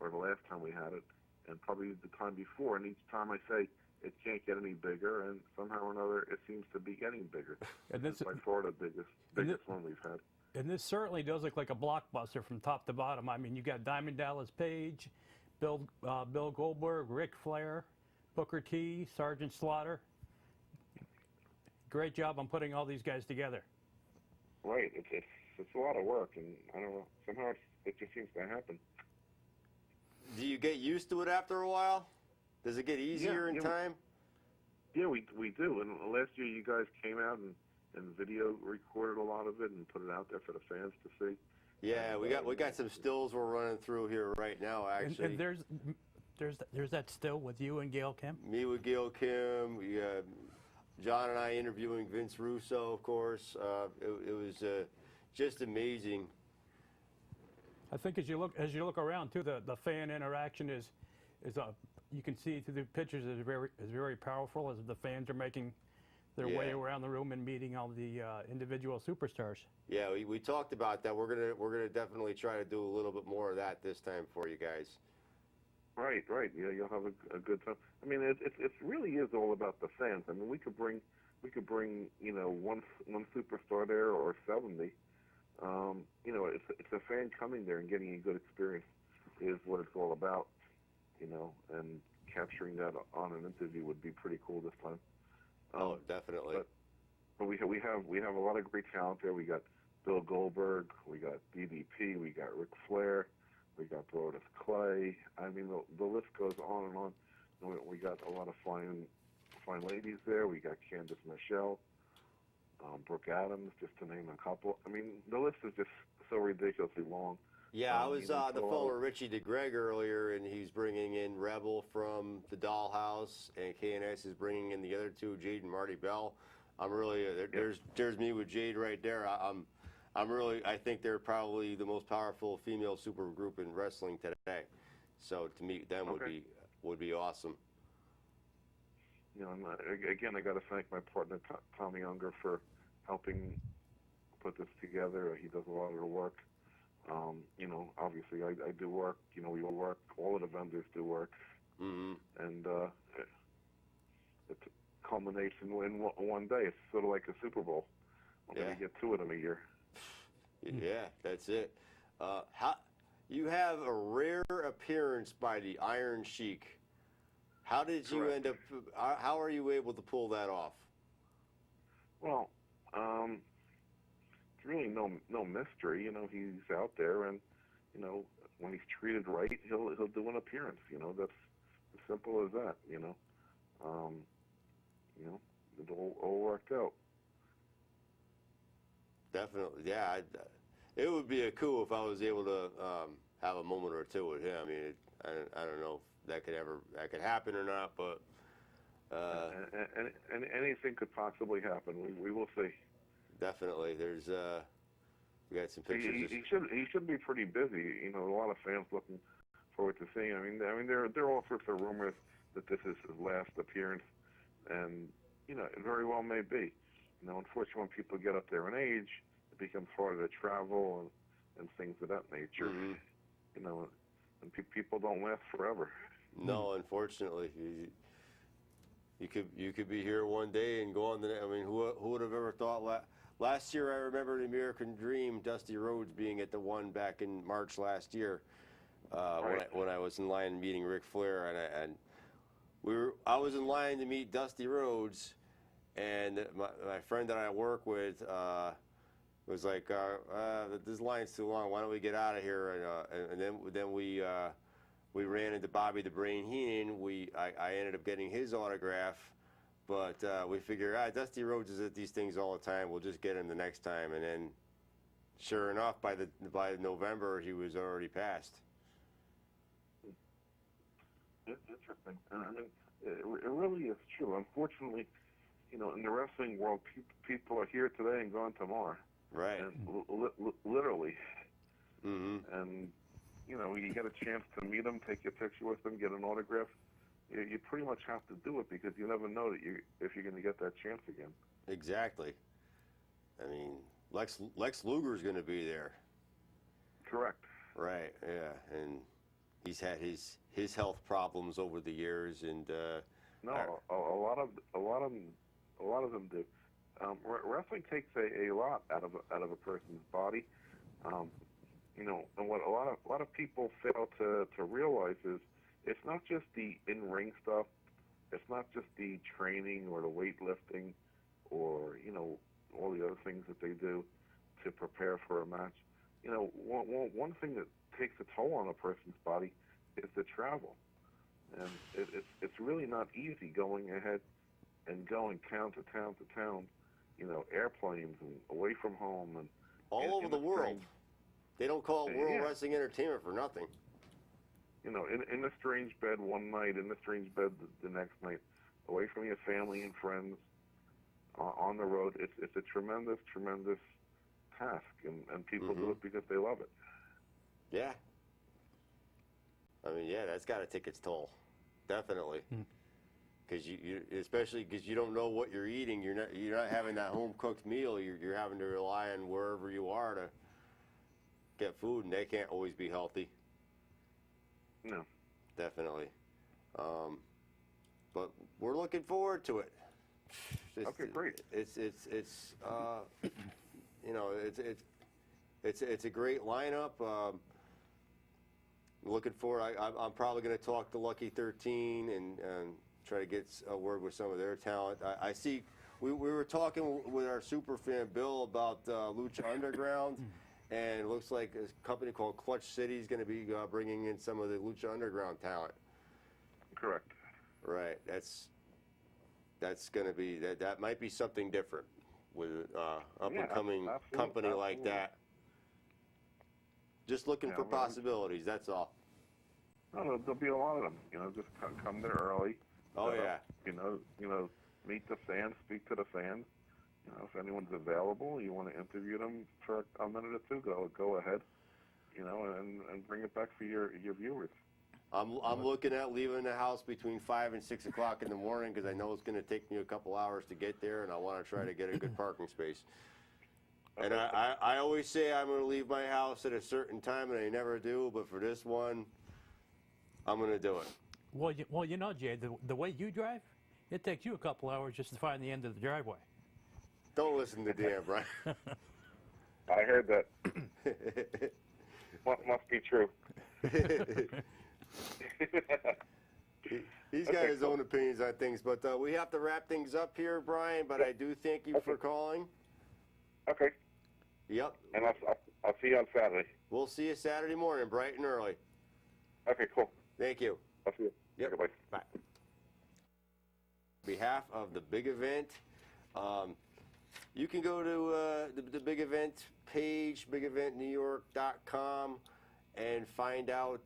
or the last time we had it, and probably the time before. And each time I say it can't get any bigger, and somehow or another it seems to be getting bigger. And this, it's by far the biggest one we've had. And this certainly does look like a blockbuster from top to bottom. I mean, you got Diamond Dallas Page, Bill Goldberg, Ric Flair, Booker T, Sergeant Slaughter. Great job on putting all these guys together. Right. It's a lot of work, and I don't know. Somehow it just seems to happen. Do you get used to it after a while? Does it get easier in yeah. time? Yeah, we do. And last year you guys came out and video recorded a lot of it and put it out there for the fans to see. Yeah, And, we got some stills we're running through here right now. Actually, And there's that still with you and Gail Kim. me with Gail Kim, John and I interviewing Vince Russo, of course. It was just amazing. I think as you look around too, the fan interaction is you can see through the pictures is very powerful as the fans are making their way Yeah. around the room and meeting all the individual superstars. Yeah, we talked about that. We're gonna definitely try to do a little bit more of that this time for you guys. Right. Yeah, you'll have a good time. I mean, it really is all about the fans. I mean, we could bring one superstar there or 70. It's a fan coming there and getting a good experience is what it's all about. And capturing that on an interview would be pretty cool this time. Oh, definitely. But we have a lot of great talent there. We got Bill Goldberg, we got DDP, we got Ric Flair, we got Brodus Clay. I mean, the list goes on and on. We got a lot of fine ladies there. We got Candice Michelle, Brooke Adams, just to name a couple. I mean, the list is just so ridiculously long. Yeah, I was on the so, phone with Richie DeGreg earlier, and he's bringing in Rebel from the Dollhouse, and KNS is bringing in the other two, Jade and Marty Bell. I'm really there's me with Jade right there. I think they're probably the most powerful female super group in wrestling today. So to meet them would be awesome. And again, I got to thank my partner Tommy Unger for helping put this together. He does a lot of the work. Obviously I do work. We all work. All of the vendors do work. Mm-hmm. And it's a culmination in one day. It's sort of like a Super Bowl. We're going to get two of them a year. Yeah, that's it. You have a rare appearance by the Iron Sheik. How did you end up? How are you able to pull that off? Well, it's really no mystery. He's out there, and when he's treated right, he'll do an appearance. That's as simple as that. It all worked out. Definitely, yeah. It would be cool if I was able to have a moment or two with him. I mean, I don't know if that could happen or not, but and anything could possibly happen. We will see. Definitely, there's we got some pictures. He should be pretty busy. A lot of fans looking forward to seeing him. I mean, there are all sorts of rumors that this is his last appearance, and it very well may be. Unfortunately, when people get up there in age, it becomes harder to travel and things of that nature. Mm-hmm. And people don't last forever. No, unfortunately, you could be here one day and go on the next. I mean, who would have ever thought? Last year, I remember the American Dream, Dusty Rhodes being at the one back in March last year, when I was in line meeting Ric Flair, and I was in line to meet Dusty Rhodes, and my friend that I work with was like, "This line's too long. Why don't we get out of here?" And then we ran into Bobby the Brain Heenan. I ended up getting his autograph. But we figure, Dusty Rhodes is at these things all the time. We'll just get him the next time. And then, sure enough, by November, he was already passed. It's interesting. I mean, it really is true. Unfortunately, in the wrestling world, people are here today and gone tomorrow. Right. And literally. Mm-hmm. And, you get a chance to meet them, take a picture with them, get an autograph. You pretty much have to do it because you never know if you're going to get that chance again. Exactly. I mean, Lex Luger's going to be there. Correct. Right. Yeah, and he's had his health problems over the years, and no, a lot of them do. Wrestling takes a lot out of a person's body. And what a lot of people fail to realize is, it's not just the in-ring stuff. It's not just the training or the weightlifting or, all the other things that they do to prepare for a match. You know, one thing that takes a toll on a person's body is the travel, and it's really not easy going ahead and going town to town to town. You know, airplanes and away from home and All over in the a world. strange- They don't call it World Yeah. Wrestling Entertainment for nothing. You know, in a strange bed one night, in a strange bed the next night, away from your family and friends, on the road. It's a tremendous task, and people do it because they love it. Yeah. I mean, yeah, that's got to take its toll, definitely. Because you especially because you don't know what you're eating. You're not having that home cooked meal. You're having to rely on wherever you are to get food, and they can't always be healthy. No. Definitely. But we're looking forward to it. Okay, great. It's you know, it's a great lineup. Looking forward. I'm probably going to talk to Lucky 13 and try to get a word with some of their talent. I see. We were talking with our super fan Bill about Lucha Underground, and it looks like a company called Clutch City is going to be bringing in some of the Lucha Underground talent. Correct. Right. That's going to be that might be something different with up and coming absolutely, company like absolutely. that. Just looking Yeah, for well, possibilities. That's all. No, there'll be a lot of them. You know, just come there early. Oh set yeah. up, you know, meet the fans, speak to the fans. You know, if anyone's available, you want to interview them for a minute or two, go ahead. You know, and bring it back for your viewers. I'm looking at leaving the house between 5 and 6 o'clock in the morning because I know it's going to take me a couple hours to get there, and I want to try to get a good parking space. And I always say I'm going to leave my house at a certain time, and I never do. But for this one, I'm going to do it. Well, you know, Jay, the way you drive, it takes you a couple hours just to find the end of the driveway. Don't listen to Dan, Brian. I heard that. Must be true. He's got his own opinions on things, but we have to wrap things up here, Brian. But I do thank you for calling. Okay. Yep. And I'll see you on Saturday. We'll see you Saturday morning, bright and early. Okay, cool. Thank you. I'll see you. Yep. Okay, bye. Bye. On behalf of the big event, you can go to the big event page, bigeventnewyork.com, and find out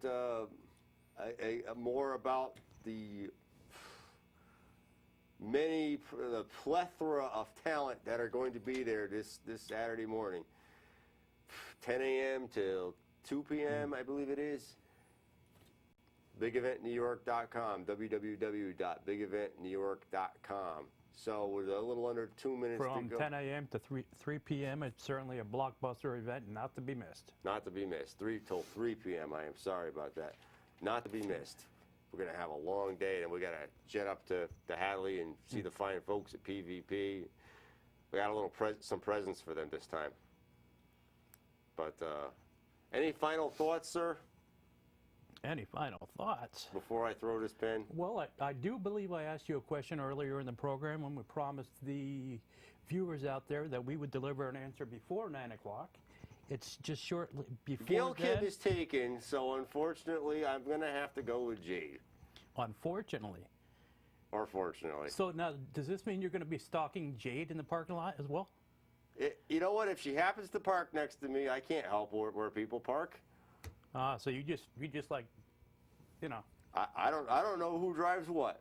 more about the the plethora of talent that are going to be there this Saturday morning, 10 a.m. till 2 p.m. I believe it is. BigEventNewYork.com, www.bigeventnewyork.com. So with a little under 2 minutes From to go. 10 a.m. to 3 p.m., it's certainly a blockbuster event not to be missed. Not to be missed. 3 till 3 p.m. I am sorry about that. Not to be missed. We're going to have a long day, and we got to jet up to Hadley and see the fine folks at PVP. We got a little some presents for them this time. But any final thoughts, sir, Any final thoughts? before I throw this pen? Well, I do believe I asked you a question earlier in the program when we promised the viewers out there that we would deliver an answer before 9 o'clock. It's just shortly before Gail then. Kim is taken, so unfortunately, I'm going to have to go with Jade. Unfortunately. Or fortunately. So now, does this mean you're going to be stalking Jade in the parking lot as well? You know what? If she happens to park next to me, I can't help where people park. So you just like, you know. I don't know who drives what.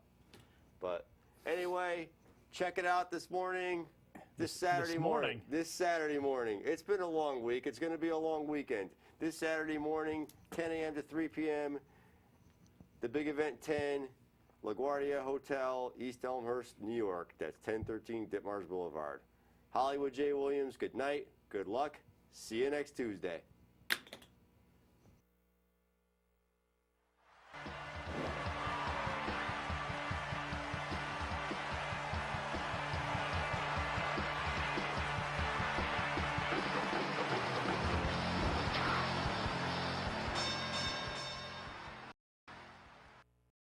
But anyway, check it out this morning. This Saturday morning. This Saturday morning. It's been a long week. It's going to be a long weekend. This Saturday morning, 10 a.m. to 3 p.m., the Big Event 10, LaGuardia Hotel, East Elmhurst, New York. That's 1013 Ditmars Boulevard. Hollywood J. Williams, good night, good luck. See you next Tuesday.